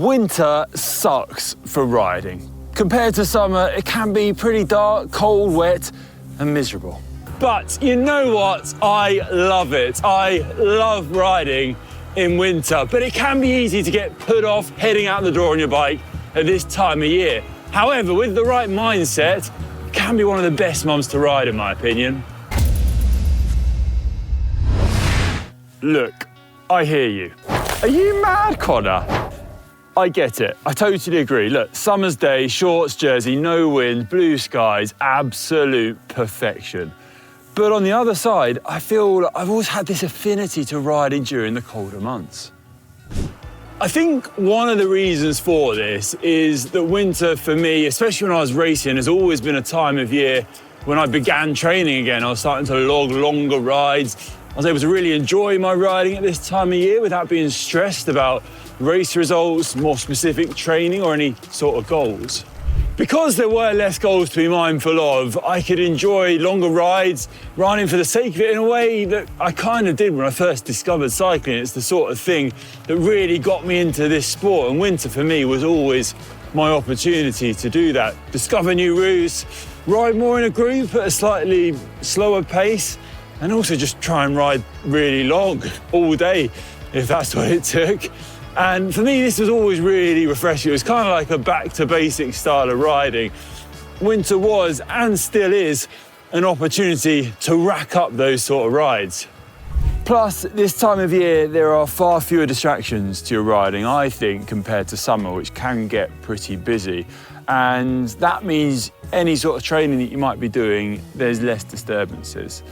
Winter sucks for riding. Compared to summer, it can be pretty dark, cold, wet, and miserable. But you know what? I love it. I love riding in winter, but it can be easy to get put off heading out the door on your bike at this time of year. However, with the right mindset, it can be one of the best months to ride, in my opinion. Look, I hear you. Are you mad, Conor? I get it. I totally agree. Look, summer's day, shorts, jersey, no wind, blue skies, absolute perfection. But on the other side, I feel I've always had this affinity to riding during the colder months. I think one of the reasons for this is that winter for me, especially when I was racing, has always been a time of year when I began training again. I was starting to log longer rides. I was able to really enjoy my riding at this time of year without being stressed about race results, more specific training or any sort of goals. Because there were less goals to be mindful of, I could enjoy longer rides, riding for the sake of it in a way that I kind of did when I first discovered cycling. It's the sort of thing that really got me into this sport, and winter for me was always my opportunity to do that. Discover new routes, ride more in a group at a slightly slower pace, and also just try and ride really long all day, if that's what it took. And for me, this was always really refreshing. It was kind of like a back to basics style of riding. Winter was, and still is, an opportunity to rack up those sort of rides. Plus, this time of year, there are far fewer distractions to your riding, I think, compared to summer, which can get pretty busy. And that means any sort of training that you might be doing, there's less disturbances.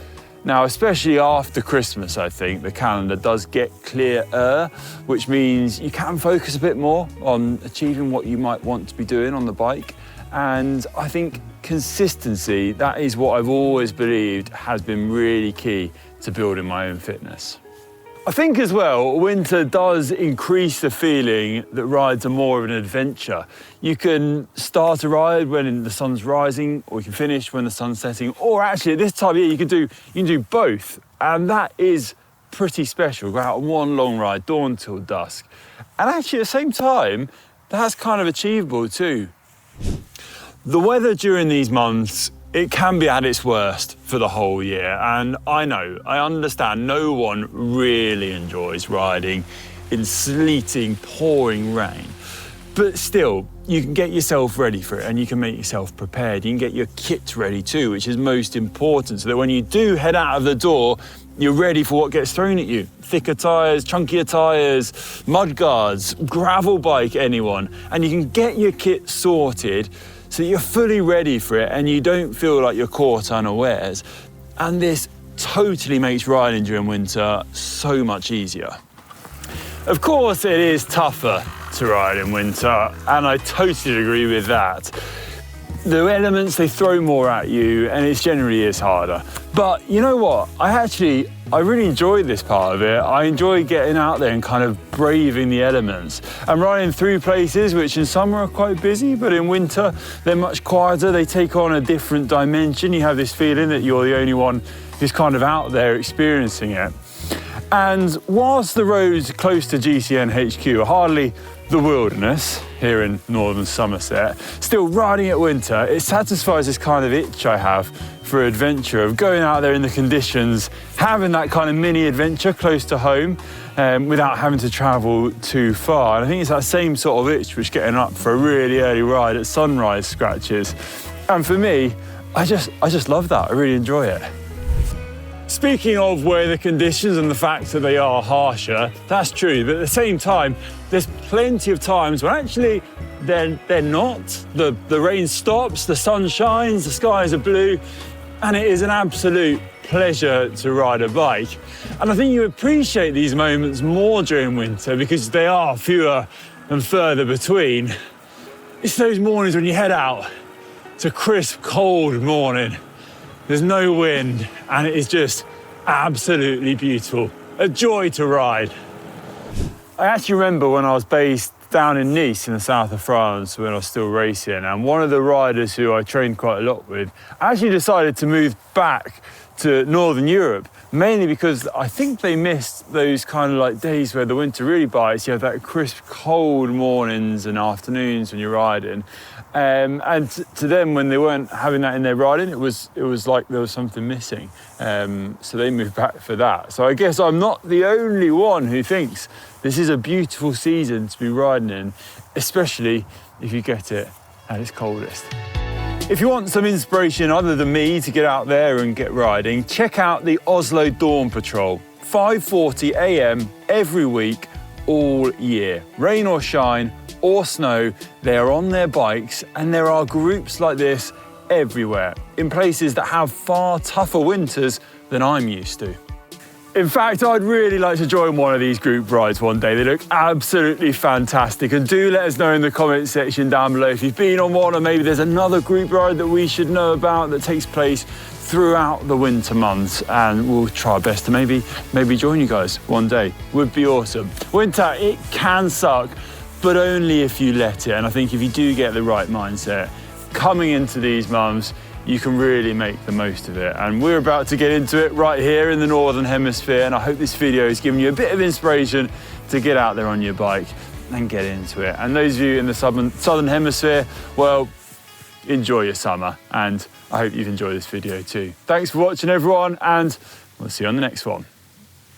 Now, especially after Christmas, I think, the calendar does get clearer, which means you can focus a bit more on achieving what you might want to be doing on the bike. And I think consistency, that is what I've always believed has been really key to building my own fitness. I think as well, winter does increase the feeling that rides are more of an adventure. You can start a ride when the sun's rising, or you can finish when the sun's setting, or actually at this time of year you can do both, and that is pretty special. Go out on one long ride, dawn till dusk, and actually at the same time, that's kind of achievable too. The weather during these months, it can be at its worst for the whole year, and I understand no one really enjoys riding in sleeting, pouring rain. But still, you can get yourself ready for it and you can make yourself prepared. You can get your kit ready too, which is most important, so that when you do head out of the door, you're ready for what gets thrown at you. Thicker tyres, chunkier tyres, mud guards, gravel bike, anyone. And you can get your kit sorted so you're fully ready for it and you don't feel like you're caught unawares. And this totally makes riding during winter so much easier. Of course, it is tougher to ride in winter, and I totally agree with that. The elements, they throw more at you, and it generally is harder. But you know what? I really enjoy this part of it. I enjoy getting out there and kind of braving the elements. I'm riding through places which in summer are quite busy, but in winter, they're much quieter. They take on a different dimension. You have this feeling that you're the only one who's kind of out there experiencing it. And whilst the roads close to GCN HQ are hardly the wilderness here in northern Somerset, still riding at winter, it satisfies this kind of itch I have for adventure, of going out there in the conditions, having that kind of mini adventure close to home without having to travel too far. And I think it's that same sort of itch which getting up for a really early ride at sunrise scratches. And for me, I just love that. I really enjoy it. Speaking of weather conditions and the fact that they are harsher, that's true, but at the same time, there's plenty of times when actually they're not. The rain stops, the sun shines, the skies are blue, and it is an absolute pleasure to ride a bike. And I think you appreciate these moments more during winter because they are fewer and further between. It's those mornings when you head out. It's a crisp, cold morning. There's no wind, and it is just absolutely beautiful. A joy to ride. I actually remember when I was based down in Nice in the south of France when I was still racing, and one of the riders who I trained quite a lot with actually decided to move back to Northern Europe, mainly because I think they missed those kind of like days where the winter really bites. You have that crisp, cold mornings and afternoons when you're riding. And to them, when they weren't having that in their riding, it was like there was something missing. So they moved back for that. So I guess I'm not the only one who thinks this is a beautiful season to be riding in, especially if you get it at its coldest. If you want some inspiration other than me to get out there and get riding, check out the Oslo Dawn Patrol, 5:40 a.m. every week, all year. Rain or shine or snow, they are on their bikes, and there are groups like this everywhere, in places that have far tougher winters than I'm used to. In fact, I'd really like to join one of these group rides one day. They look absolutely fantastic. And do let us know in the comment section down below if you've been on one, or maybe there's another group ride that we should know about that takes place throughout the winter months, and we'll try our best to maybe join you guys one day. Would be awesome. Winter, it can suck, but only if you let it. And I think if you do get the right mindset, coming into these months, you can really make the most of it. And we're about to get into it right here in the Northern Hemisphere, and I hope this video has given you a bit of inspiration to get out there on your bike and get into it. And those of you in the Southern Hemisphere, well, enjoy your summer, and I hope you've enjoyed this video too. Thanks for watching, everyone, and we'll see you on the next one.